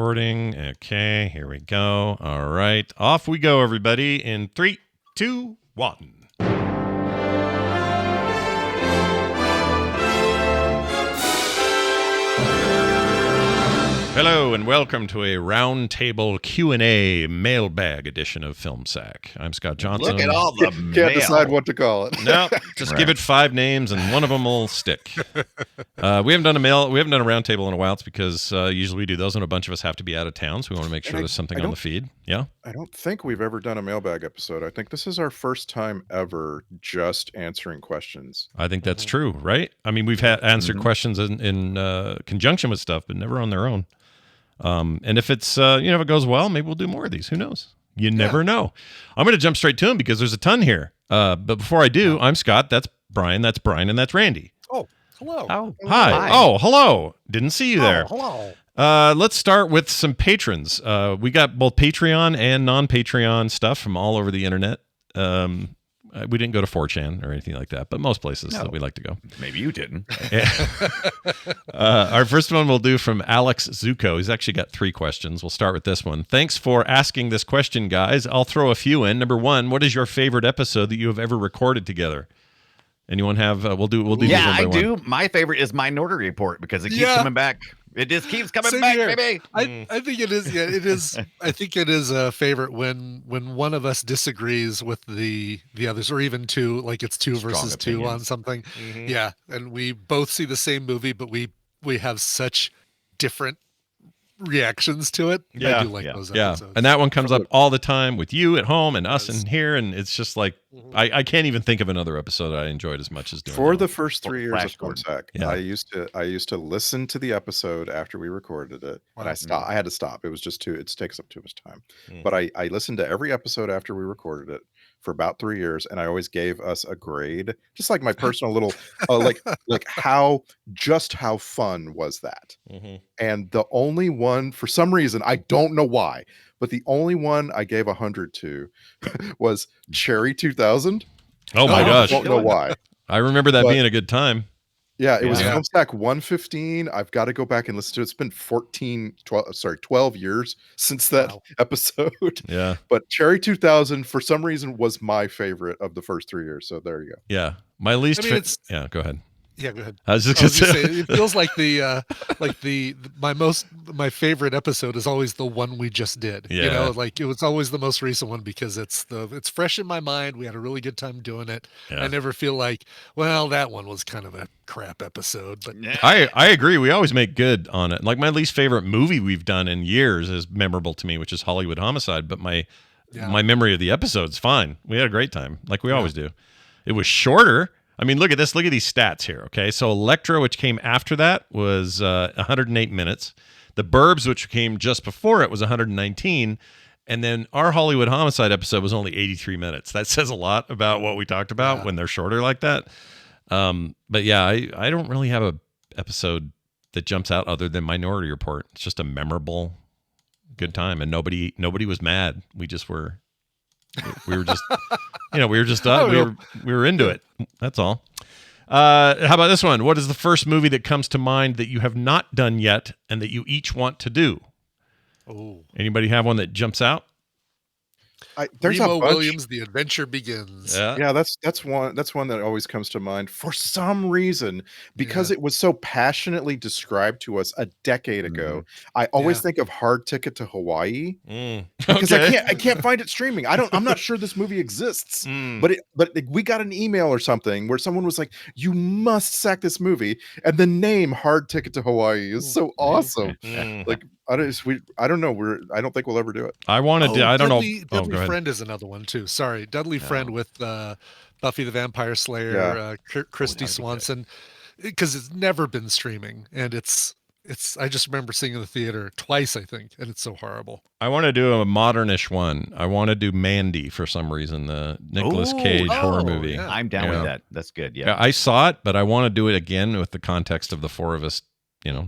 recording. Okay, here we go. All right. Off we go, everybody, in 3, 2, 1. Hello and welcome to a roundtable Q&A mailbag edition of Film Sack. I'm Scott Johnson. Look at all the Can't decide what to call it. No, just give it 5 names and one of them will stick. We haven't done a roundtable in a while. It's because usually we do those when a bunch of us have to be out of town, so we want to make sure there's something on the feed. Yeah. I don't think we've ever done a mailbag episode. I think this is our first time ever just answering questions. I think that's true, right? I mean, we've had answered questions in conjunction with stuff, but never on their own. And if it's, if it goes well, maybe we'll do more of these. Who knows? You never know. I'm going to jump straight to them because there's a ton here. But before I do, I'm Scott. That's Brian. That's Brian. And that's Randy. Oh, hello. Oh, hi. Oh, hello. Didn't see you there. Hello. Let's start with some patrons. We got both Patreon and non-Patreon stuff from all over the internet. We didn't go to 4chan or anything like that, but most places that we like to go. Maybe you didn't. Our first one we'll do from Alex Zuko. He's actually got 3 questions. We'll start with this one. Thanks for asking this question, guys. I'll throw a few in. Number 1, what is your favorite episode that you have ever recorded together? Anyone have? We'll do. These Yeah, one by I one. do. My favorite is Minority Report because it keeps coming back. It just keeps coming Same back, here. baby. I think it is. Yeah, it is. I think it is a favorite when one of us disagrees with the others, or even two, like it's 2 Strong versus 2 on opinions. something. Yeah, and we both see the same movie, but we have such different reactions to it. I do like those episodes. And that one comes up all the time with you at home and us in here, and it's just like I can't even think of another episode I enjoyed as much as doing For that the one. first 3 years of Flash Film Sack, I used to listen to the episode after we recorded it, and I had to stop. It was just it takes up too much time. But I listened to every episode after we recorded it for about 3 years, and I always gave us a grade, just like my personal little like how fun was that. And the only one, for some reason, I don't know why, but the only one I gave 100 to was Cherry 2000. Oh my gosh. I don't know why. I remember that being a good time. Yeah, it was Film Sack 115. I've got to go back and listen to it. It's been 12 years since that episode. Yeah. But Cherry 2000, for some reason, was my favorite of the first 3 years. So there you go. Yeah. My least yeah, go ahead. Yeah, go ahead. I was just gonna say, it feels like my favorite episode is always the one we just did. Yeah. You know, like it was always the most recent one because it's fresh in my mind. We had a really good time doing it. Yeah. I never feel like, well, that one was kind of a crap episode. But I agree. We always make good on it. Like my least favorite movie we've done in years is memorable to me, which is Hollywood Homicide. But my memory of the episode's fine. We had a great time, like we always do. It was shorter. I mean, look at this. Look at these stats here, okay? So Electra, which came after that, was 108 minutes. The Burbs, which came just before it, was 119. And then our Hollywood Homicide episode was only 83 minutes. That says a lot about what we talked about when they're shorter like that. But yeah, I don't really have a episode that jumps out other than Minority Report. It's just a memorable, good time. And nobody was mad. We just were... We were just, we were into it. That's all. How about this one? What is the first movie that comes to mind that you have not done yet and that you each want to do? Oh, anybody have one that jumps out? There's Remo a bunch. Williams, The Adventure Begins. Yeah, that's one that always comes to mind for some reason because it was so passionately described to us a decade ago. I always think of Hard Ticket to Hawaii because I can't find it streaming. I'm not sure this movie exists, but we got an email or something where someone was like, "You must sack this movie," and the name Hard Ticket to Hawaii is so awesome. Like I don't know. I don't think we'll ever do it. I wanted to. I don't know. Dudley Friend is another one too. Sorry, Dudley Friend with Buffy the Vampire Slayer, Christy Swanson, because it's never been streaming, and it's. I just remember seeing it in the theater twice, I think, and it's so horrible. I want to do a modernish one. I want to do Mandy for some reason, the Nicolas Cage horror movie. Yeah. I'm down with that. That's good. Yeah. I saw it, but I want to do it again with the context of the 4 of us,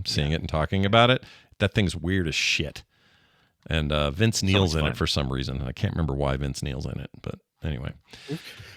seeing it and talking about it. That thing's weird as shit. And Vince Neil's in it for some reason. I can't remember why Vince Neil's in it, but anyway.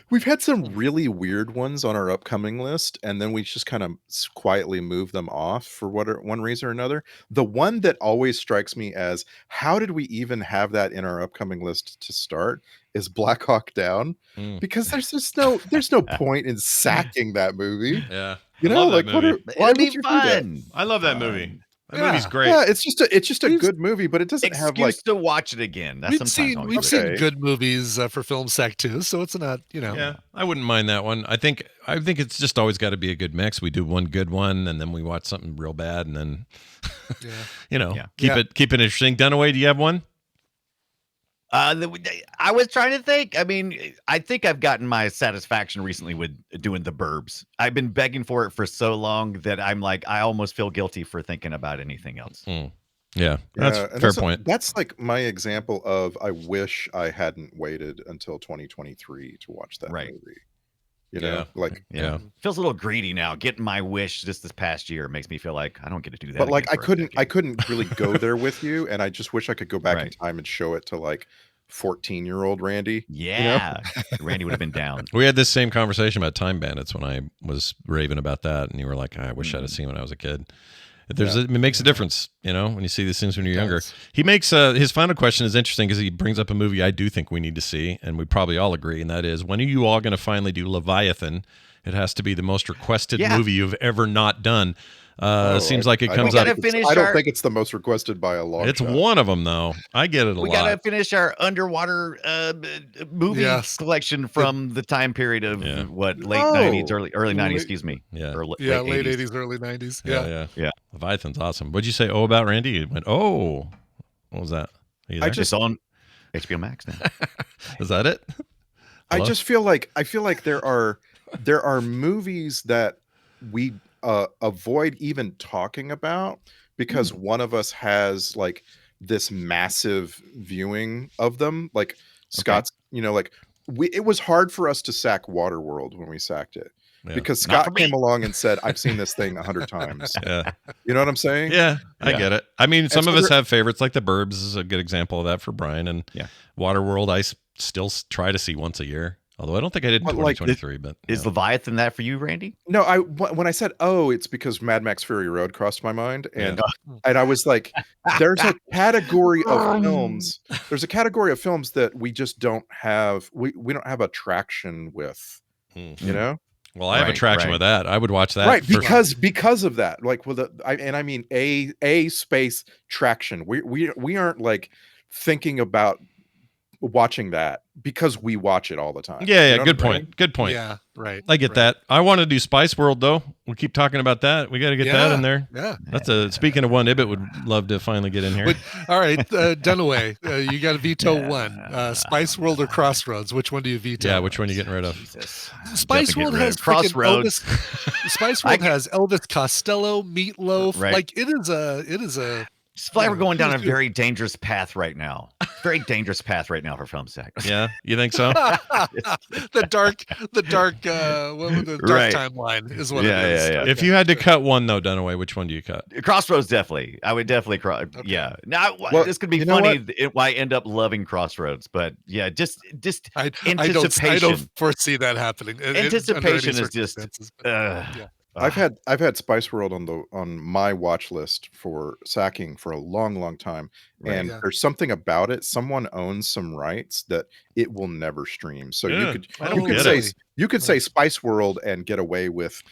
We've had some really weird ones on our upcoming list, and then we just kind of quietly move them off for one reason or another. The one that always strikes me as, how did we even have that in our upcoming list to start, is Black Hawk Down, because there's no point in sacking that movie. Yeah, you know, like why would you do that? I love that movie. That movie's great. Yeah, it's just a good movie, but it doesn't have like to watch it again. We've seen good movies for Film Sack too, so it's not, you know. Yeah, I wouldn't mind that one. I think it's just always got to be a good mix. We do one good one, and then we watch something real bad, and then keep it interesting. Dunaway, do you have one? I was trying to think. I mean, I think I've gotten my satisfaction recently with doing The Burbs. I've been begging for it for so long that I'm like, I almost feel guilty for thinking about anything else. Yeah, that's a fair point. That's like my example of, I wish I hadn't waited until 2023 to watch that movie. You know, feels a little greedy now. Getting my wish just this past year makes me feel like I don't get to do that. But like I couldn't really go there with you, and I just wish I could go back in time and show it to like 14-year-old Randy. Yeah, Randy would have been down. We had this same conversation about Time Bandits when I was raving about that, and you were like, I wish I'd have seen when I was a kid. It makes a difference, you know, when you see these things when you're younger. He makes his final question is interesting because he brings up a movie I do think we need to see, and we probably all agree, and that is, when are you all going to finally do Leviathan? It has to be the most requested movie you've ever not done. Seems like it comes out. I don't think it's the most requested by a long It's shot. One of them, though. I get it a lot. We got to finish our underwater movie selection from the time period of late 90s, early 90s, excuse me. Yeah. Late 80s, early 90s. Yeah. Leviathan's awesome. What'd you say about Randy? You went, what was that? It's on HBO Max now. Is that it? Hello? I feel like there are movies that we avoid even talking about because one of us has like this massive viewing of them. Like Scott's, it was hard for us to sack Waterworld when we sacked it. Because Scott came along and said, I've seen this thing 100 times. Yeah. You know what I'm saying? Yeah, I get it. I mean, some of us have favorites, like The Burbs is a good example of that for Brian. And Waterworld, I still try to see once a year. Although I don't think I did in 2023. But is Leviathan that for you, Randy? No, when I said, it's because Mad Max Fury Road crossed my mind. And I was like, there's a category of films. There's a category of films that we just don't have. We don't have a traction with, you know? Well, I have a traction with that. I would watch that. Right, because of that. Like I mean a space traction. We aren't like thinking about watching that because we watch it all the time. Yeah, you know good point. Good point. Yeah, right. I get that. I want to do Spice World though. We keep talking about that. We got to get that in there. Yeah. That's speaking of one Ibit would love to finally get in here. All right, Dunaway, you got to veto one. Spice World or Crossroads? Which one do you veto? Yeah, which one are you getting rid of? Jesus. Spice World has Crossroads. Spice World has Elvis Costello, Meatloaf. Right. Like it is a. It's like we're going down a very dangerous path right now. Very dangerous path right now for Film Sack. Yeah, you think so? the dark timeline is what it is. Yeah. If you had to cut one though, Dunaway, which one do you cut? Crossroads, definitely. I would definitely Okay. Yeah. Now this could be funny. Why end up loving Crossroads, but yeah, just anticipation. I don't foresee that happening. Anticipation is just. I've had Spice World on my watch list for sacking for a long time, and there's something about it. Someone owns some rights that it will never stream. So you could say Spice World and get away with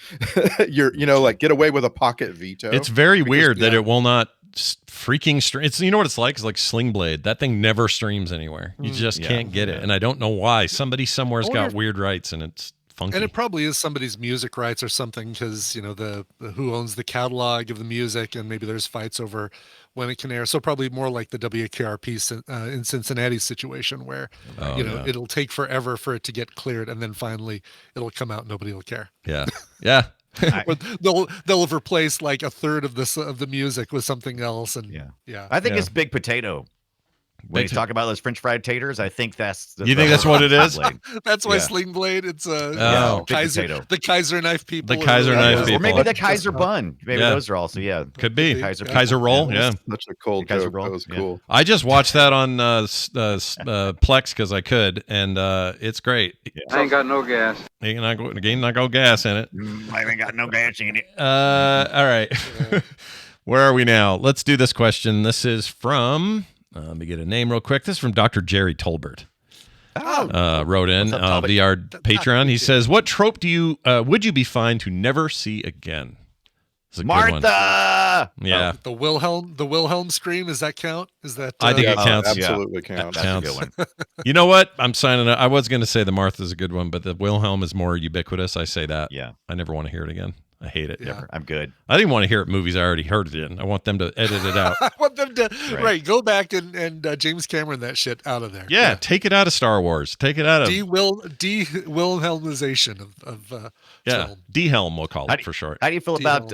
get away with a pocket veto. It's very weird that it will not freaking stream. It's what it's like. It's like Sling Blade. That thing never streams anywhere. You just can't get it, and I don't know why. Somebody somewhere's got weird rights, and it's funky. And it probably is somebody's music rights or something, because the who owns the catalog of the music, and maybe there's fights over when it can air. So probably more like the WKRP in Cincinnati situation, where it'll take forever for it to get cleared, and then finally it'll come out. Nobody will care. Yeah. they'll have replaced like a third of the music with something else, and I think it's Big Potato. When he's talking about those French fried taters, I think that's. You think that's what it is? That's why Sling Blade. It's the Kaiser knife people. The Kaiser knife people, or maybe the Kaiser bun. Maybe those are also could be Kaiser roll. Yeah, such a cool joke. That was cool. I just watched that on Plex because I could, and it's great. I ain't got no gas. Ain't not got gas in it. I ain't got no gas in it. All right. Where are we now? Let's do this question. This is from. Let me get a name real quick. This is from Dr. Jerry Tolbert. Wrote in via our Patreon. He says, "What trope would you be fine to never see again?" Martha. Yeah. The Wilhelm Scream. Does that count? Is that? I think it counts. Absolutely counts. That's a good one. You know what? I'm signing up. I was going to say the Martha's a good one, but the Wilhelm is more ubiquitous. I say that. Yeah. I never want to hear it again. I hate it. Yeah. I'm good. I didn't want to hear it movies I already heard it in. I want them to edit it out. I want them to go back and James Cameron that shit out of there. Yeah, take it out of Star Wars. Take it out of de-Wilhelmization of film. D-Helm we'll call it for short. How do you feel about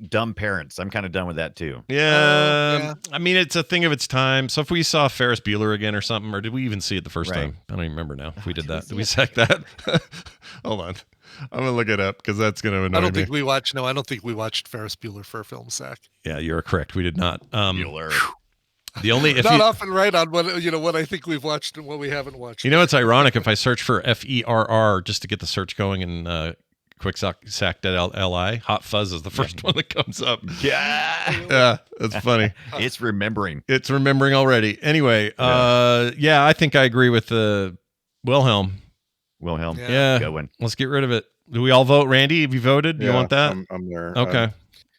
dumb parents? I'm kind of done with that too. Yeah. I mean, it's a thing of its time. So if we saw Ferris Bueller again or something, or did we even see it the first time? I don't even remember now if we did that. Did we sack that? Hold on. I'm gonna look it up because that's gonna annoy me. I don't think we watched Ferris Bueller for a film sack. Yeah, you're correct. We did not. Bueller. The only not often right on what I think we've watched and what we haven't watched. You know, it's ironic if I search for FERR just to get the search going in quicksack.li, Hot Fuzz is the first one that comes up. Yeah, that's funny. It's remembering already. Anyway, I think I agree with the Wilhelm. Yeah. Good one. Let's get rid of it. Do we all vote? Randy, have you voted? Do you want that? I'm there. Okay.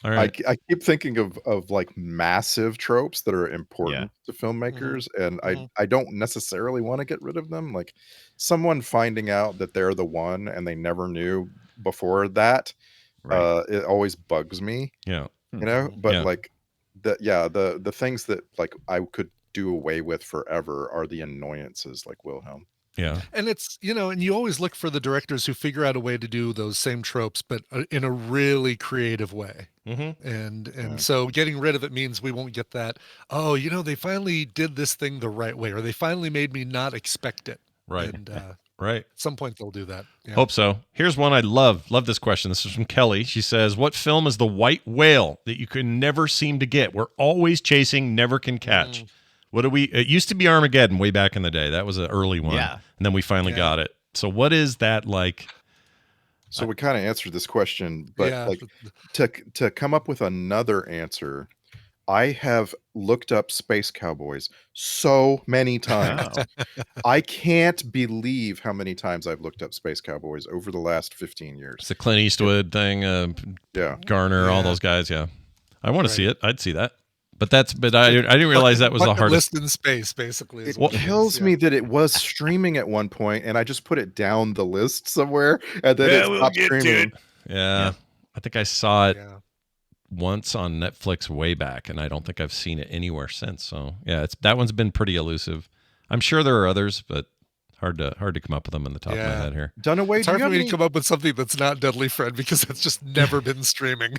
All right. I keep thinking of like massive tropes that are important to filmmakers, and I don't necessarily want to get rid of them. Like someone finding out that they're the one and they never knew before that, it always bugs me. Yeah. You know, but like the things that like I could do away with forever are the annoyances like Wilhelm. Yeah. And it's, and you always look for the directors who figure out a way to do those same tropes, but in a really creative way. Mm-hmm. And so getting rid of it means we won't get that, they finally did this thing the right way, or they finally made me not expect it. Right. And right. At some point they'll do that. Yeah. Hope so. Here's one I love this question. This is from Kelly. She says, "What film is the white whale that you can never seem to get? We're always chasing, never can catch." It used to be Armageddon way back in the day. That was an early one. Yeah. And then we finally got it. So what is that like? So we kind of answered this question, but to come up with another answer, I have looked up Space Cowboys so many times. I can't believe how many times I've looked up Space Cowboys over the last 15 years. It's the Clint Eastwood thing, Garner, all those guys, I want to see it. I'd see that. But I didn't realize that was the hardest. List in space, basically. It kills me that it was streaming at one point, and I just put it down the list somewhere, and then it stopped streaming. Yeah, I think I saw it once on Netflix way back, and I don't think I've seen it anywhere since. So that one's been pretty elusive. I'm sure there are others, but hard to come up with them in the top of my head here. Dunaway, it's hard for me to come up with something that's not Deadly Friend because it's just never been streaming.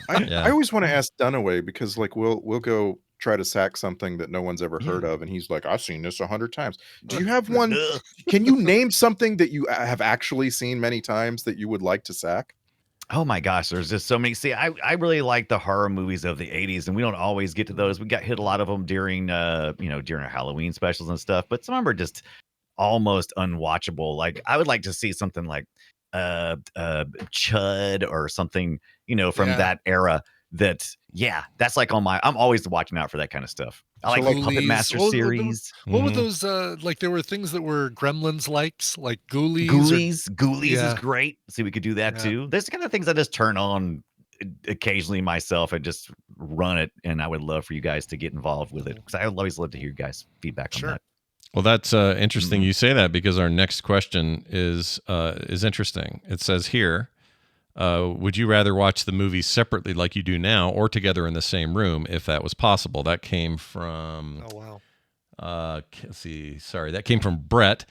I always want to ask Dunaway because like we'll go try to sack something that no one's ever heard of, and he's like, "I've seen this 100 times." Do you have one? Can you name something that you have actually seen many times that you would like to sack? Oh my gosh, there's just so many. See, I really like the horror movies of the 80s, and we don't always get to those. We got hit a lot of them during during our Halloween specials and stuff, but some of them are just almost unwatchable. Like I would like to see something like Chud or something, from that era. That's like on my. I'm always watching out for that kind of stuff. I like the Puppet Master series. What were those? Like there were things that were Gremlins likes, like Ghoulies. Ghoulies is great. See, we could do that too. There's the kind of things I just turn on occasionally myself and just run it. And I would love for you guys to get involved with it because I always love to hear you guys' feedback on that. Well, that's interesting you say that because our next question is interesting. It says here, would you rather watch the movies separately like you do now or together in the same room if that was possible? That came from... Oh, wow. Let's see. Sorry, that came from Brett.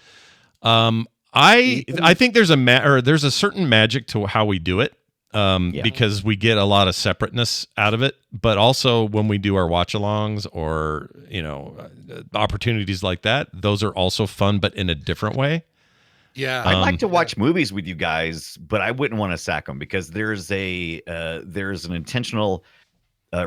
I think there's a certain magic to how we do it. because we get a lot of separateness out of it. But also when we do our watch-alongs or, opportunities like that, those are also fun, but in a different way. Yeah. I'd like to watch movies with you guys, but I wouldn't want to sack them because there's an intentional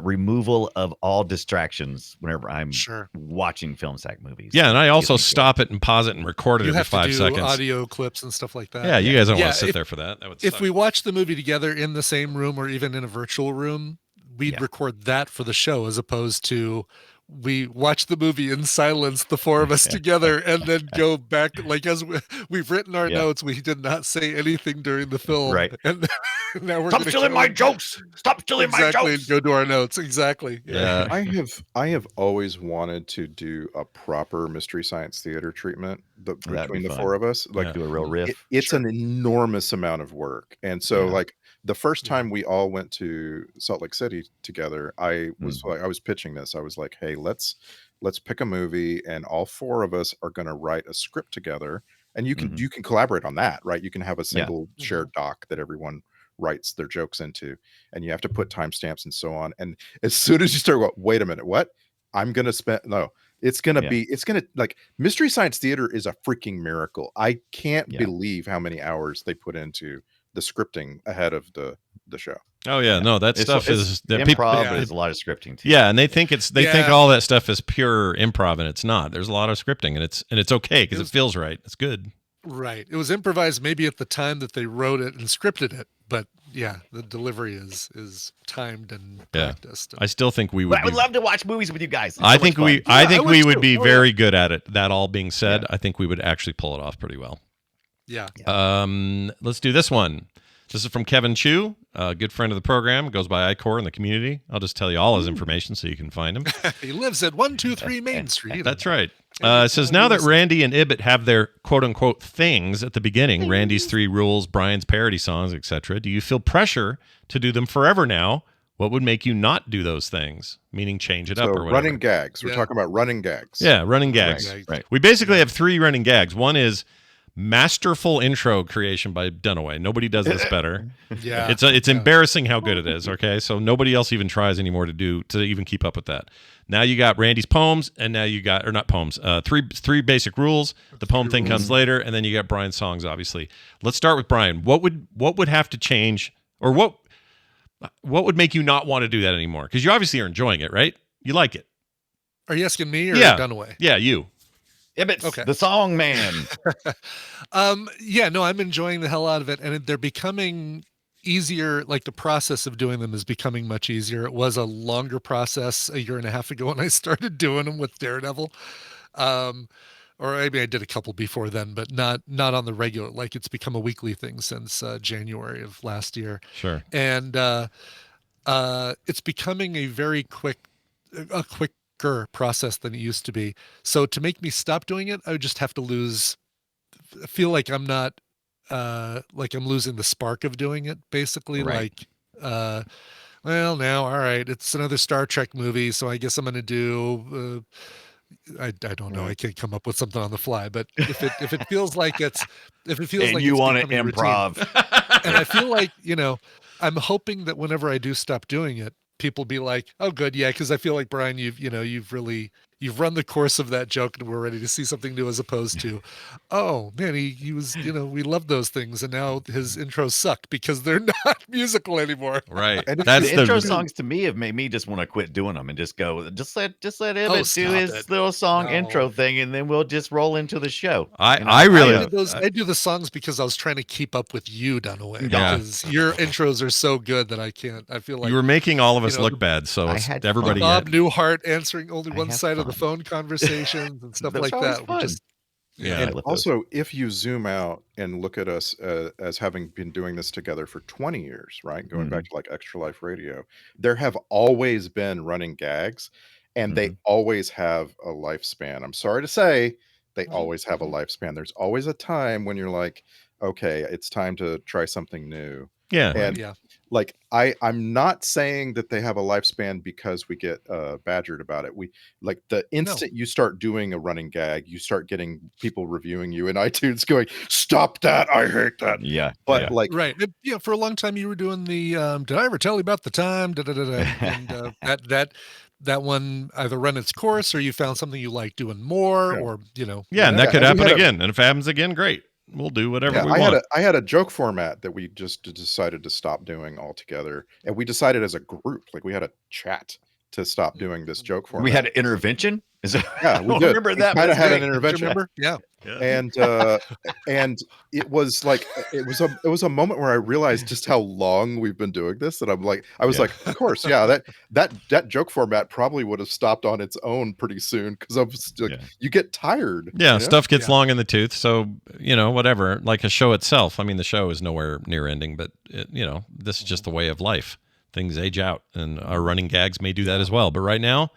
removal of all distractions whenever I'm watching film sack movies. Yeah, and I also stop it and pause it and record it every 5 seconds. Audio clips and stuff like that. Yeah, you guys don't want to sit there for that. That would suck. If we watch the movie together in the same room or even in a virtual room, we'd record that for the show as opposed to we watch the movie in silence, the four of us together, and then go back. Like as we've written our notes, we did not say anything during the film. Right. And now we're Stop stealing my jokes. Stop stealing my jokes. And go to our notes. Exactly. Yeah. I have always wanted to do a proper Mystery Science Theater treatment between the four of us. Like do a real riff. It's an enormous amount of work. And so like the first time we all went to Salt Lake City together, I was pitching this. I was like, hey, let's pick a movie and all four of us are going to write a script together. And you can collaborate on that, right? You can have a single shared doc that everyone writes their jokes into, and you have to put timestamps and so on. And as soon as you start going, wait a minute, what? It's going to like Mystery Science Theater is a freaking miracle. I can't believe how many hours they put into the scripting ahead of the show. Oh yeah, no, that stuff is improv. Is a lot of scripting too. Yeah, and they think think all that stuff is pure improv, and it's not. There's a lot of scripting, and it's okay because it feels right. It's good. Right. It was improvised maybe at the time that they wrote it and scripted it, but the delivery is timed and practiced. I still think we would. I would love to watch movies with you guys. I think we would be very good at it. That all being said, I think we would actually pull it off pretty well. Yeah. Let's do this one. This is from Kevin Chu, a good friend of the program, goes by iCore in the community. I'll just tell you all his information so you can find him. He lives at 123 Main Street. That's right. It says, now that Randy and Ibbott have their quote-unquote things at the beginning, Randy's 3 rules, Brian's parody songs, etc., do you feel pressure to do them forever now? What would make you not do those things? Meaning change it up or whatever. Running gags. We're talking about running gags. Yeah, running gags. Right. We basically have 3 running gags. One is masterful intro creation by Dunaway. Nobody does this better. It's embarrassing how good it is. Okay, so nobody else even tries anymore to even keep up with that. Now you got Randy's poems, and now you got, or not poems, three basic rules. The poem thing comes later, and then you got Brian's songs. Obviously, let's start with Brian. What would have to change, or what would make you not want to do that anymore? Because you obviously are enjoying it, right? You like it. Are you asking me or Dunaway? Yeah, you. Ibbott, the song man. I'm enjoying the hell out of it, and they're becoming easier. Like the process of doing them is becoming much easier. It was a longer process a year and a half ago when I started doing them with Daredevil, or maybe I did a couple before then, but not on the regular. Like it's become a weekly thing since January of last year. Sure, and it's becoming a very quicker process than it used to be. So to make me stop doing it, I would just have to feel like I'm not like I'm losing the spark of doing it, basically. Right. Like well, now all right, it's another Star Trek movie, so I guess I'm gonna do I don't know, I can't come up with something on the fly, but if it feels like you want to improv routine, and I feel like I'm hoping that whenever I do stop doing it, people be like, oh good, because I feel like Brian, you've run the course of that joke and we're ready to see something new, as opposed to, oh man, he was, we love those things and now his intros suck because they're not musical anymore. Right. And that's the intro songs to me have made me just want to quit doing them and just go, just let Ibbott do his little song intro thing, and then we'll just roll into the show. I do the songs because I was trying to keep up with you, Dunaway. Yeah. Because your intros are so good that I feel like you were making all of us look bad, so everybody. Bob Newhart answering only one side of the phone conversations and stuff like that. And also, if you zoom out and look at us as having been doing this together for 20 years, right? Going back to like Extra Life Radio, there have always been running gags, and they always have a lifespan. I'm sorry to say, they always have a lifespan. There's always a time when you're like, okay, it's time to try something new. Yeah. And like I'm not saying that they have a lifespan because we get badgered about it. We like the instant you start doing a running gag, you start getting people reviewing you in iTunes going, "Stop that! I hate that." Yeah, but like right, yeah. For a long time, you were doing the "Did I ever tell you about the time?" And that one either run its course, or you found something you like doing more, or Yeah, and that could and happen again. And if it happens again, great. We'll do whatever we want. I had a joke format that we just decided to stop doing altogether, and we decided as a group, like we had a chat to stop doing this joke format. We had an intervention. Yeah, we did. Remember that? Kind of had an intervention. Remember? Yeah. And it was like it was a moment where I realized just how long we've been doing this, and I was like, of course, that joke format probably would have stopped on its own pretty soon, because I'm like, you get tired. Yeah, stuff gets long in the tooth, so whatever. Like a show itself. I mean, the show is nowhere near ending, but this is just the way of life. Things age out, and our running gags may do that as well. But right now,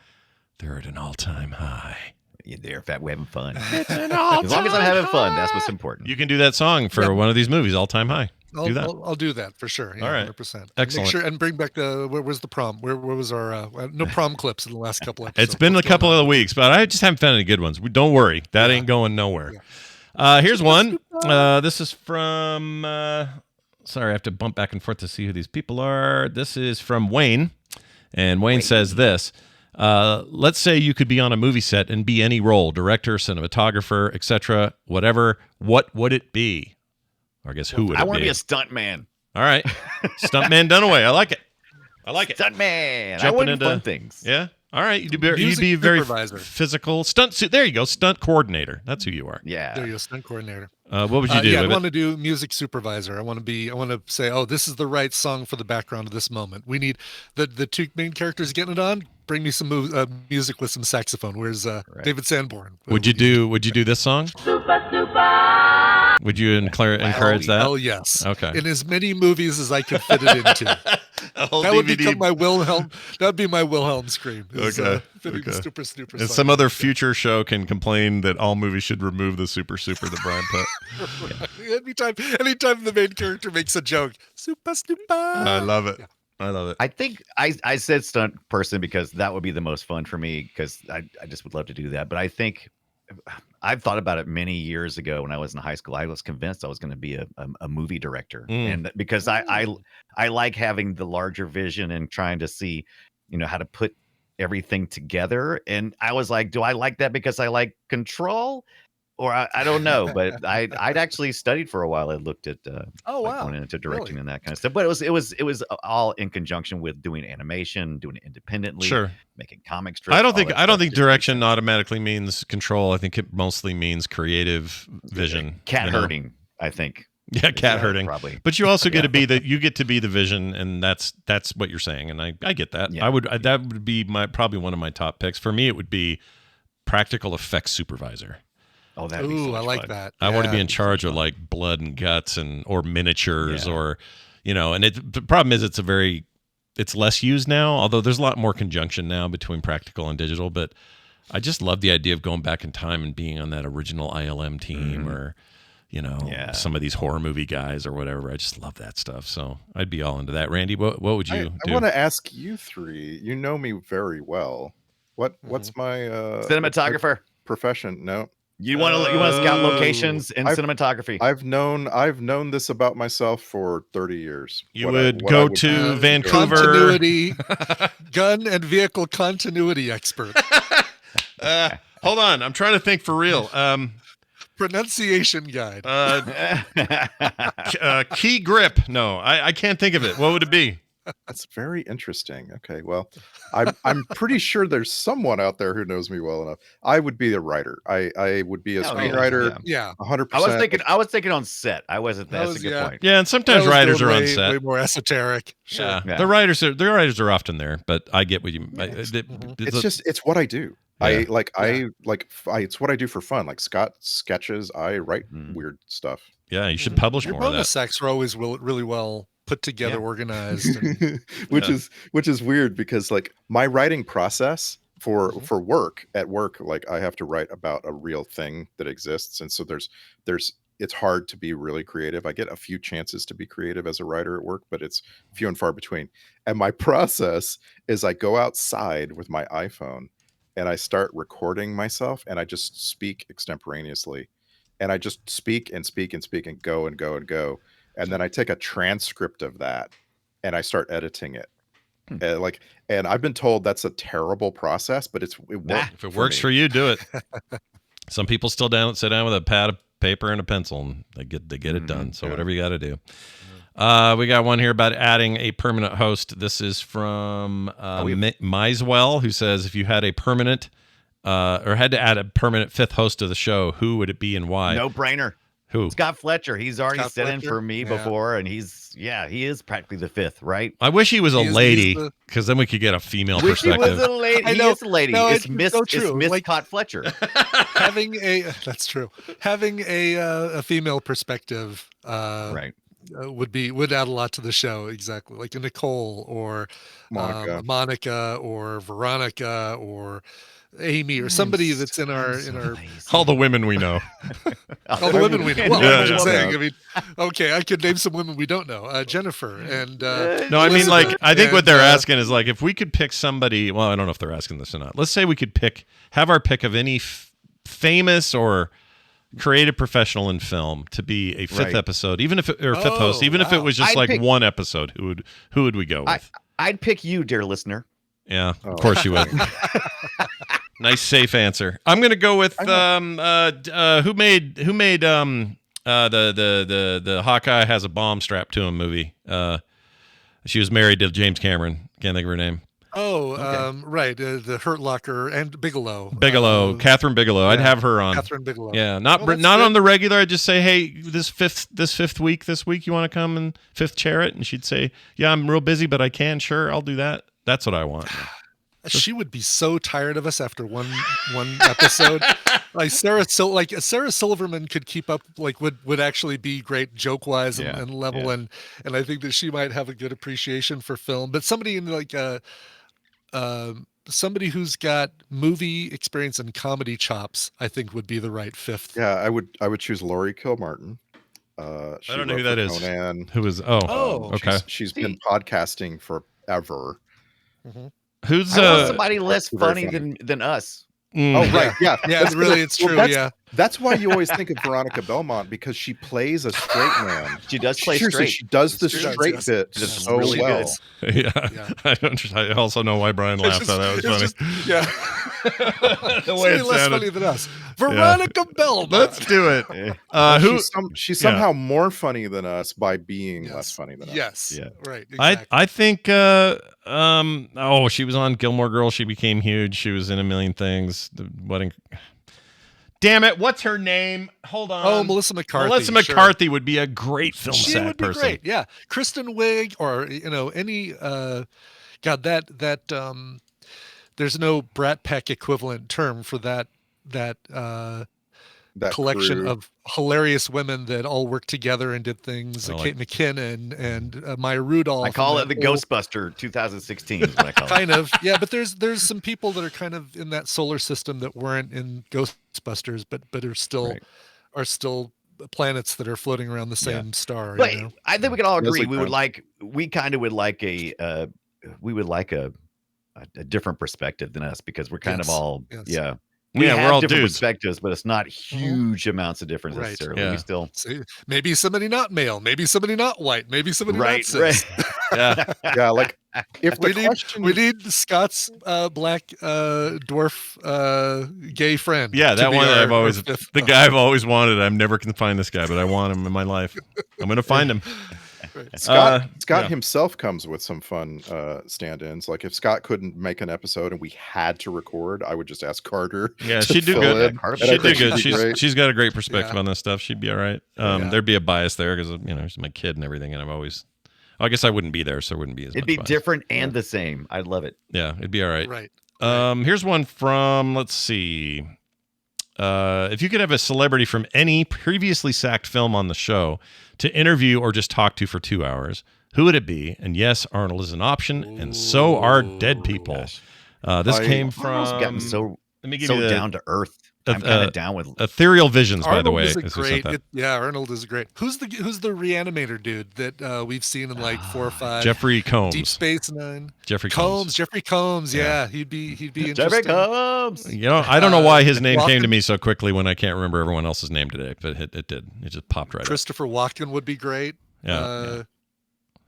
they're at an all-time high. Yeah, they're fat. We're having fun. It's an all-time as long as I'm having fun, that's what's important. You can do that song for one of these movies, all-time high. Do that. I'll do that for sure. Yeah, all right, 100%. Excellent. Make sure and bring back where was the prom? Where was our no prom clips in the last couple episodes? It's been a couple of weeks, but I just haven't found any good ones. Don't worry, that ain't going nowhere. Yeah. Here's one. This is from. Sorry, I have to bump back and forth to see who these people are. This is from Wayne, and Wayne says this. Let's say you could be on a movie set and be any role, director, cinematographer, etc., whatever. What would it be? Or I guess who would it be? I want to be a stunt man. All right. Stuntman Dunaway. I like it. Stunt man. Jumping I want into fun things. Yeah. All right. You'd be very physical. There you go. Stunt coordinator. That's who you are. Yeah. There you go. Stunt coordinator. What would you do? I want to do music supervisor. I want to say, oh, this is the right song for the background of this moment. We need the two main characters getting it on. Bring me some music with some saxophone. Where's David Sanborn? Would you do this song? Super, super. Would you encourage that? Oh yes. Okay. In as many movies as I can fit it into. That would become my Wilhelm. That'd be my Wilhelm Scream. Okay. Super. And some other future show can complain that all movies should remove the super that Brian put. Yeah. Anytime the main character makes a joke, super. I love it. Yeah. I love it. I think I said stunt person because that would be the most fun for me, because I just would love to do that. But I think I've thought about it many years ago when I was in high school. I was convinced I was going to be a movie director, and because I like having the larger vision and trying to see, how to put everything together. And I was like, do I like that because I like control? Or I don't know, but I'd actually studied for a while. I looked at going into directing and that kind of stuff. But it was all in conjunction with doing animation, doing it independently, making comic strips. I don't think direction automatically means control. I think it mostly means creative vision. Cat herding, I think. Yeah, cat herding. Probably. But you also get to be you get to be the vision, and that's what you're saying, and I get that. Yeah. That would be probably one of my top picks. For me, it would be practical effects supervisor. Oh, that'd be so much I like fun. that. I want to be in charge of like blood and guts or miniatures or, and the problem is it's less used now, although there's a lot more conjunction now between practical and digital. But I just love the idea of going back in time and being on that original ILM team or, some of these horror movie guys or whatever. I just love that stuff. So I'd be all into that. Randy, what would you do? I want to ask you three. You know me very well. What's my cinematographer profession? No. You want to scout locations in cinematography? I've known this about myself for 30 years. You would go to Vancouver. Continuity, gun and vehicle continuity expert. Hold on, I'm trying to think for real. Pronunciation guide. Key grip. No, I can't think of it. What would it be? That's very interesting. Okay, well, I'm pretty sure there's someone out there who knows me well enough. I would be a writer. I would be a screenwriter. Yeah, 100%. I was thinking on set. I wasn't. That's a good point. Yeah, and sometimes writers are on set. Way more esoteric. Sure. Yeah. The writers are often there, but I get what you. It's what I do. Yeah. It's what I do for fun. Like Scott sketches. I write weird stuff. Yeah, you should publish more of that. Your bonus sacks are always really well put together, organized, and, which is weird because like my writing process for work, like I have to write about a real thing that exists, and so there's it's hard to be really creative. I get a few chances to be creative as a writer at work, but it's few and far between. And my process is I go outside with my iPhone and I start recording myself, and I just speak extemporaneously. And I just speak and speak and speak and go and go and go. And then I take a transcript of that and I start editing it. And I've been told that's a terrible process, but it works. If it works for you, do it. Some people still sit down with a pad of paper and a pencil, and they get it done. So whatever you got to do. We got one here about adding a permanent host. This is from Misewell, who says, if you had a permanent or had to add a permanent fifth host to the show, who would it be and why? No brainer. Who? Scott Fletcher. He's already sent in for me before, and he is practically the fifth, right? I wish he was a lady, because then we could get a female perspective. He was a lady. He is a lady. No, it's Miss like, Scott Fletcher. That's true. Having a female perspective, right, would add a lot to the show. Exactly, like a Nicole or Monica or Veronica or Amy or somebody that's in our all the women we know. All the women we know. Well, Yeah, I'm just saying. I mean, okay, I could name some women we don't know. Jennifer and no, I mean, like, I think what they're asking is, like, if we could pick somebody. Well, I don't know if they're asking this or not. Let's say we could have our pick of any famous or creative professional in film to be a fifth episode, even if fifth host, even if it was just one episode. Who would we go with? I'd pick you, dear listener. Yeah, of course you would. Nice, safe answer. I'm gonna go with who made the Hawkeye has a bomb strapped to him movie. She was married to James Cameron. Can't think of her name. Right, the Hurt Locker and Bigelow. Catherine Bigelow. I'd have her on. Catherine Bigelow. Yeah, not on the regular. I'd just say, hey, this fifth week, you want to come and fifth chair it? And she'd say, yeah, I'm real busy, but I can. Sure, I'll do that. That's what I want. She would be so tired of us after one episode. Like Sarah Silverman could keep up, like would actually be great joke wise and level, and I think that she might have a good appreciation for film. But somebody in like somebody who's got movie experience and comedy chops, I think would be the right fifth. Yeah, I would choose Laurie Kilmartin. I don't know who that is. Conan. Who is? Okay. She's been podcasting forever. Mm-hmm. Who's somebody less funny than us? Oh, right. Yeah. It's true. That's why you always think of Veronica Belmont, because she plays a straight man. She does play Seriously, straight. She does the straight bit so really well. Good. Yeah. I also know why Brian laughed. That was funny. The way it's less funny than us. Veronica Belmont. Let's do it. She's somehow more funny than us by being less funny than us. Yes. Yeah. Right. Exactly. I think she was on Gilmore Girls. She became huge. She was in a million things. The wedding. Damn it! What's her name? Hold on. Oh, Melissa McCarthy. Melissa McCarthy would be a great film set person. Great. Yeah, Kristen Wiig, or any. There's no Brat Pack equivalent term for that collection crew of hilarious women that all worked together and did things. Kate McKinnon and Maya Rudolph. I call it the Ghostbuster 2016 is what I call it. Kind of, yeah. But there's some people that are kind of in that solar system that weren't in Ghostbusters, but are still planets that are floating around the same star. But I think we can all agree we would like a different perspective than us, because we're kind of all We have we're all different dudes. Perspectives, but it's not huge amounts of difference necessarily. Yeah. We still maybe somebody not male, maybe somebody not white, maybe somebody not cis. Yeah, like if we need Scott's black dwarf gay friend. Yeah, that one the guy I've always wanted. I never can find this guy, but I want him in my life. I'm going to find him. Scott himself comes with some fun stand-ins. Like if Scott couldn't make an episode and we had to record, I would just ask Carter. Yeah, she'd do good. She'd do good. She's got a great perspective on this stuff. She'd be all right. There'd be a bias there because she's my kid and everything, and I guess I wouldn't be there, so it wouldn't be as It'd much be bias. different and the same. I'd love it. Yeah, it'd be all right. Right. Here's one from, let's see. If you could have a celebrity from any previously sacked film on the show to interview or just talk to for 2 hours, who would it be? And yes, Arnold is an option, and so are dead people. This came from... gotten so down to earth. I'm kind of down with Ethereal Visions, Arnold by the way. is great. Arnold is great. Who's the reanimator dude that we've seen in like 4 or 5? Jeffrey Combs. Deep Space Nine. Jeffrey Combs. Jeffrey Combs. Yeah, he'd be interesting. Jeffrey Combs. You know, I don't know why his name came to me so quickly when I can't remember everyone else's name today, but it did. It just popped right Christopher Walken would be great. Yeah.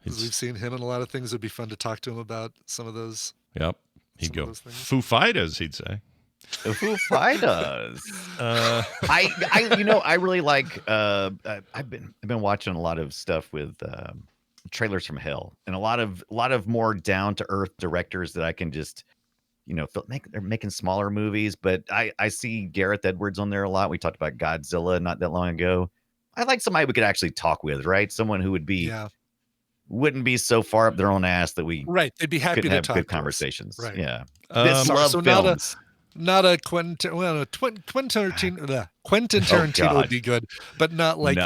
Because we've seen him in a lot of things. It'd be fun to talk to him about some of those. Yep. He'd go Foo Fighters, he'd say. The Foo Fighters. I really like. I've been watching a lot of stuff with trailers from hell, and a lot of more down to earth directors that I can just, they're making smaller movies. But I see Gareth Edwards on there a lot. We talked about Godzilla not that long ago. I like somebody we could actually talk with, right? Someone who wouldn't be so far up their own ass that we they'd be happy to have talk good to conversations. Right. Yeah. So not a Quentin Tarantino. Quentin Tarantino would be good, but not like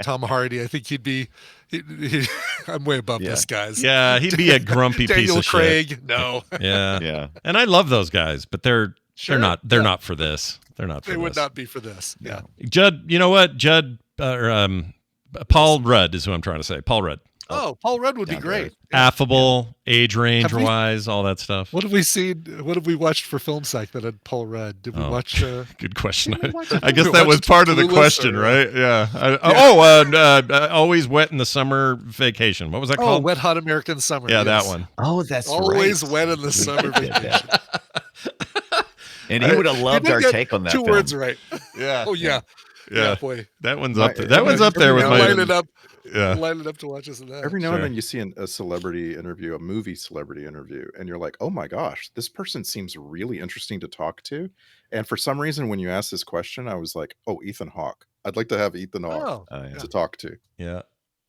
Tom Hardy. I think he'd be. I'm way above this, guys. Yeah, he'd be a grumpy piece of Craig, shit. No. Yeah. And I love those guys, but they're not for this. They're not for this. They would not be for this. Yeah. Judd, you know what? Paul Rudd is who I'm trying to say. Paul Rudd. Oh, Paul Rudd would be great. Affable, age range wise, all that stuff. What have we seen? What have we watched for Film Psych that had Paul Rudd? Did we watch? Good question. I guess that was part of the question, right? Yeah. Always Wet in the Summer Vacation. What was that called? Wet Hot American Summer. Yeah, that one. Oh, that's always wet in the summer vacation. And he would have loved our take on that. Two words right. Yeah. Oh yeah. Yeah, boy. That one's up there. That one's up there with my. Line it up. Yeah. Line it up to watch us in that. Every now and then you see a celebrity interview, a movie celebrity interview, and you're like, oh my gosh, this person seems really interesting to talk to. And for some reason, when you asked this question, I was like, oh, Ethan Hawke. I'd like to have Ethan Hawke to talk to. Yeah.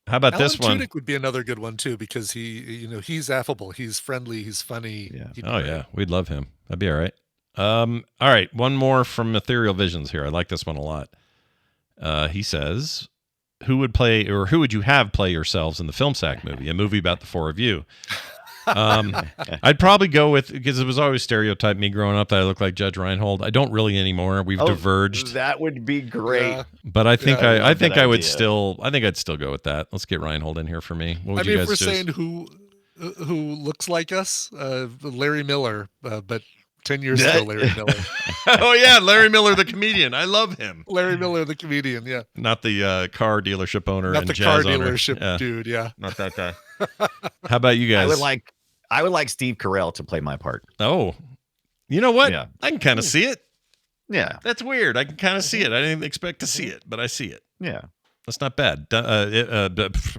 How about this one? Alan Tudyk would be another good one too, because he's affable, he's friendly, he's funny. Yeah. We'd love him. That'd be all right. All right. One more from Ethereal Visions here. I like this one a lot. He says, who would you have play yourselves in the Film Sack movie, a movie about the four of you? I'd probably go with, because it was always stereotyped me growing up that I look like Judge Reinhold. I don't really anymore. We've diverged. That would be great. But I think I'd still go with that. Let's get Reinhold in here for me. What would you guys choose? Saying who looks like us, Larry Miller, but 10 years ago, Larry Miller. Oh, yeah, Larry Miller, the comedian. I love him. Larry Miller, the comedian, yeah. Not the car dealership owner and jazz owner. Not the car dealership dude, yeah. Not that guy. How about you guys? I would like Steve Carell to play my part. Oh, you know what? Yeah. I can kind of see it. Yeah. That's weird. I can kind of see it. I didn't expect to see it, but I see it. Yeah. That's not bad.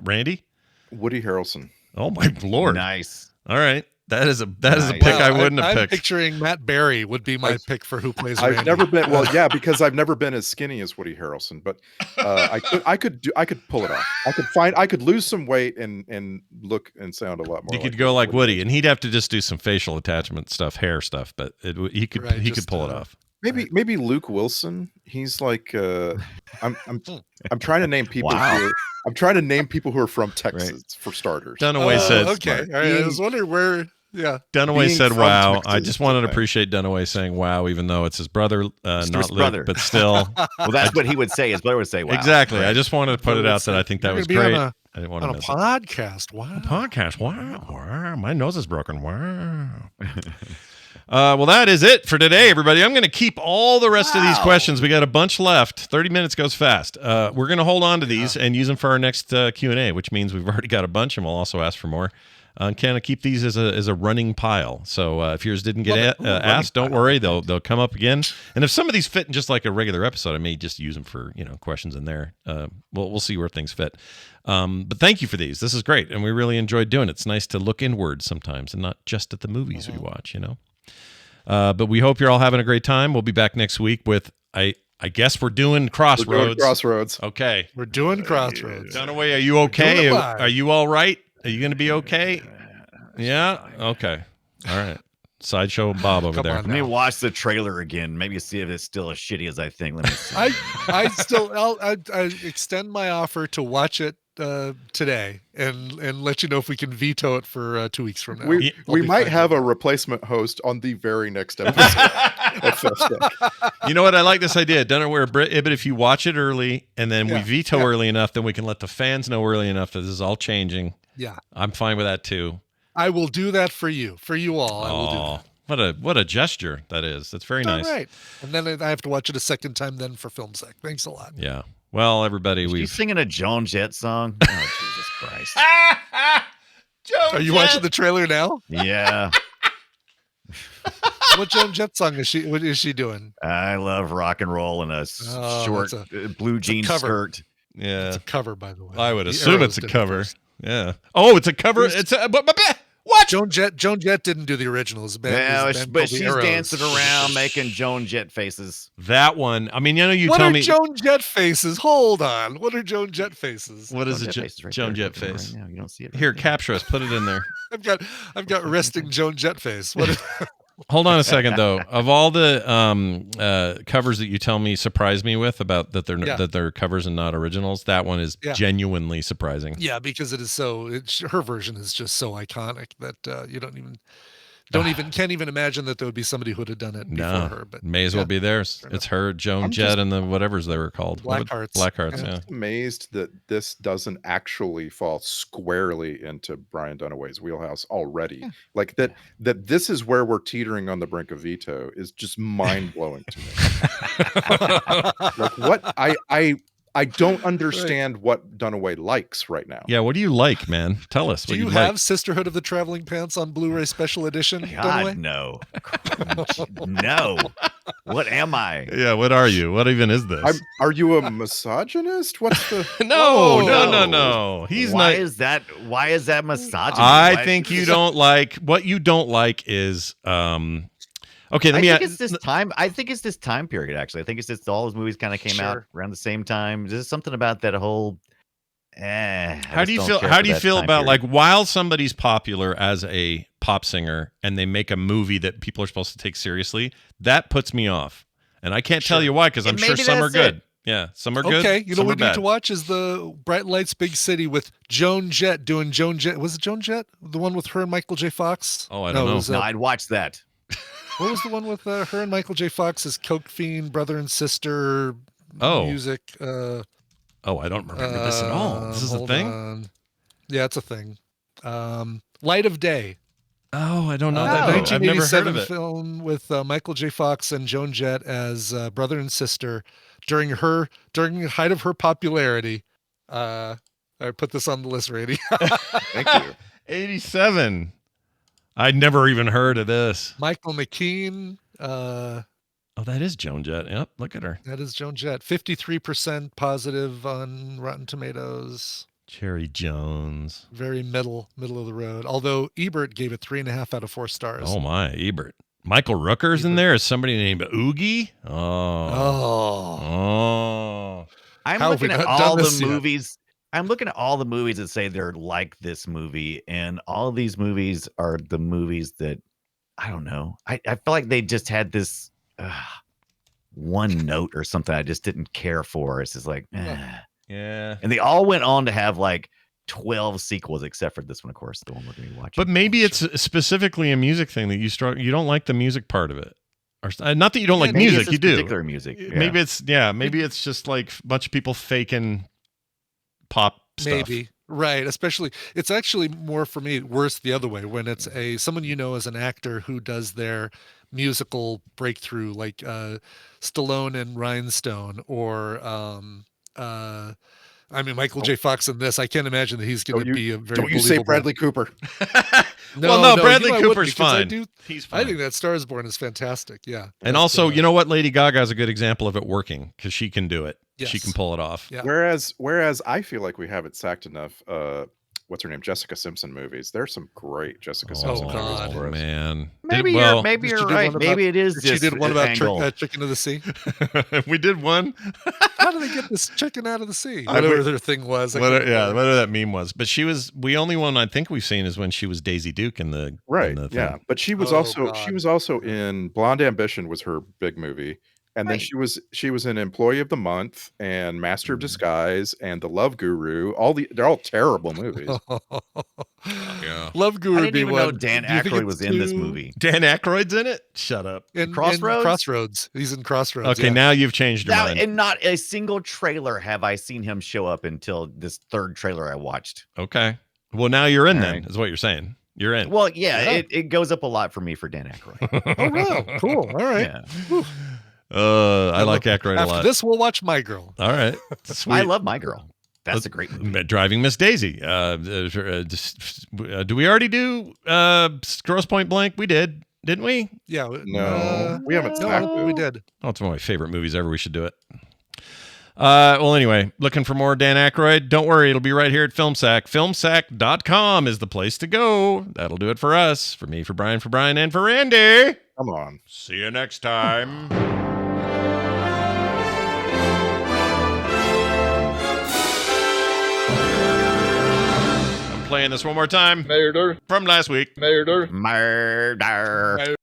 Randy? Woody Harrelson. Oh, my Lord. Nice. All right. That is a pick I wouldn't have picked. I'm picturing Matt Berry would be my pick for who plays Randy. I've never been because I've never been as skinny as Woody Harrelson, but I could pull it off. I could lose some weight and look and sound a lot more. You could go like Woody, and he'd have to just do some facial attachment stuff, hair stuff, but he could pull it off. Maybe Luke Wilson. He's like I'm trying to name people I'm trying to name people who are from Texas for starters. Dunaway said okay. All right. I was wondering where. Yeah. Dunaway said, "Wow." Texas, I just wanted to appreciate Dunaway saying "wow," even though it's his brother, not Luke, but still. Well, that's what he would say. His brother would say, "Wow." Exactly. Right. I just wanted to put it out that I think that was great. I didn't want to miss it. Podcast. Wow. A podcast. Wow. My nose is broken. Wow. Well, that is it for today, everybody. I'm going to keep all the rest of these questions. We got a bunch left. 30 minutes goes fast. We're going to hold on to these and use them for our next Q&A, which means we've already got a bunch, and we'll also ask for more. Kind of keep these as a running pile. So if yours didn't get asked, don't worry. They'll come up again. And if some of these fit in just like a regular episode, I may just use them for questions in there. We'll see where things fit. But thank you for these. This is great, and we really enjoyed doing it. It's nice to look inward sometimes and not just at the movies we watch. But we hope you're all having a great time. We'll be back next week with I guess we're doing Crossroads. Okay, we're doing Crossroads. Dunaway, are you okay? Are you all right? Are you going to be okay? Yeah? Okay. All right. Sideshow Bob over there. Let me watch the trailer again. Maybe see if it's still as shitty as I think. Let me see. I extend my offer to watch it today and let you know if we can veto it for 2 weeks from now. We might have a replacement host on the very next episode of Fest. You know what? I like this idea. Don't know where, but if you watch it early and then we veto early enough, then we can let the fans know early enough that this is all changing. Yeah, I'm fine with that too. I will do that for you all. I will do that. What a gesture that is. That's very nice. All right, and then I have to watch it a second time then for film sec. Thanks a lot. Yeah. Well, everybody, you singing a Joan Jett song? Oh, Jesus Christ! Are you watching the trailer now? Yeah. What Joan Jett song is she? What is she doing? I love rock and roll in a short blue jean skirt. Yeah, it's a cover, by the way. I would assume it's a cover. Yeah. Oh, it's a cover. It's a what? Joan Jett didn't do the originals. But she's dancing around making Joan Jett faces. That one. I mean, you what tell are me. Joan Jett faces? Hold on. What are Joan Jett faces? What is a Joan Jett face? Right now. You don't see it. Here, capture us. Put it in there. I've got resting Joan Jett face. What is Hold on a second, though. Of all the covers that you tell me surprise me with about that they're covers and not originals, that one is genuinely surprising. Yeah, because it is her version is just so iconic that you can't even imagine that there would be somebody who would have done it before her. But may as well be theirs. It's her, Joan Jett, and the whatevers they were called. Blackhearts. Blackhearts. I'm just amazed that this doesn't actually fall squarely into Brian Dunaway's wheelhouse already. Yeah. Like that this is where we're teetering on the brink of veto is just mind blowing to me. Like what I don't understand what Dunaway likes right now. Yeah, what do you like, man? Tell us. Do you have Sisterhood of the Traveling Pants on Blu-ray Special Edition? God, no. No. What am I? Yeah, what are you? What even is this? Are you a misogynist? What's the No. He's why not. Why is that misogynist? I think you don't like what you don't like is okay, I think it's this time. I think it's this time period. Actually, I think it's just all those movies kind of came out around the same time. There's something about that whole. How do you feel? How do you feel about like while somebody's popular as a pop singer and they make a movie that people are supposed to take seriously? That puts me off, and I can't tell you why because I'm sure some are good. Yeah, some are good. Okay, you know what we need to watch is the Bright Lights, Big City with Joan Jett doing Joan Jett. Was it Joan Jett? The one with her and Michael J. Fox? Oh, I don't know. No, I'd watch that. What was the one with her and Michael J. Fox as Coke Fiend, brother and sister music? I don't remember this at all. This is a thing? Yeah, it's a thing. Light of Day. Oh, I don't know that. I've never heard of it. Film with Michael J. Fox and Joan Jett as brother and sister during the height of her popularity. I put this on the list, Randy. Thank you. 87. I'd never even heard of this. Michael McKean. Oh, that is Joan Jett. Yep, look at her. That is Joan Jett. 53% positive on Rotten Tomatoes. Cherry Jones. Very middle of the road. Although Ebert gave it 3.5 out of 4 stars. Oh my, Ebert. Michael Rooker's in there. Is somebody named Oogie? Oh. I'm looking at all the movies. I'm looking at all the movies that say they're like this movie, and all of these movies are the movies that I don't know. I feel like they just had this one note or something I just didn't care for. It's just like, yeah. And they all went on to have like 12 sequels, except for this one, of course, the one we're going to be watching. But maybe it's specifically a music thing that you don't like the music part of it. Or not that you don't like music, you do. Particular music. Yeah. Maybe it's just like a bunch of people faking pop stuff. Maybe. Right. Especially, it's actually more for me worse the other way when it's someone you know as an actor who does their musical breakthrough, like Stallone and Rhinestone, or Michael J. Fox in this. I can't imagine that he's going to be a very. Don't you say Bradley Cooper? No, Bradley Cooper's fine. He's fine. I think that Star is Born is fantastic. Yeah. And also, you know what? Lady Gaga is a good example of it working because she can do it. Yes. She can pull it off. Yeah. Whereas I feel like we haven't sacked enough. What's her name? Jessica Simpson movies. There's some great Jessica Simpson movies. Oh man. Maybe you're right. Maybe it is. She did one about Chicken of the Sea. We did one. How did they get this chicken out of the sea? Whatever their thing was. Whatever that meme was. But she was the only one I think we've seen is when she was Daisy Duke in the right. In the thing. Yeah, but she was also in Blonde Ambition was her big movie. And then she was an Employee of the Month and Master of Disguise and The Love Guru. They're all terrible movies. Yeah. Love Guru. I didn't even know Dan Aykroyd was in this movie. Dan Aykroyd's in it? Shut up. In Crossroads? Crossroads. He's in Crossroads. Okay, now you've changed your mind. And not a single trailer have I seen him show up until this third trailer I watched. Okay. Well, now you're in All then, right. is what you're saying. You're in. Well, yeah. It goes up a lot for me for Dan Aykroyd. Oh, really? Cool. All right. Yeah. I like Aykroyd a lot. After this, we'll watch My Girl. All right. Sweet. I love My Girl. That's a great movie. Driving Miss Daisy. Do we already do Grosse Point Blank? We did, didn't we? Yeah. No, we haven't. No, we did. Oh, it's one of my favorite movies ever. We should do it. Well, anyway, looking for more Dan Aykroyd? Don't worry. It'll be right here at FilmSack. FilmSack.com is the place to go. That'll do it for us. For me, for Brian, and for Randy. Come on. See you next time. I'm playing this one more time. Murder. From last week. Murder. Murder.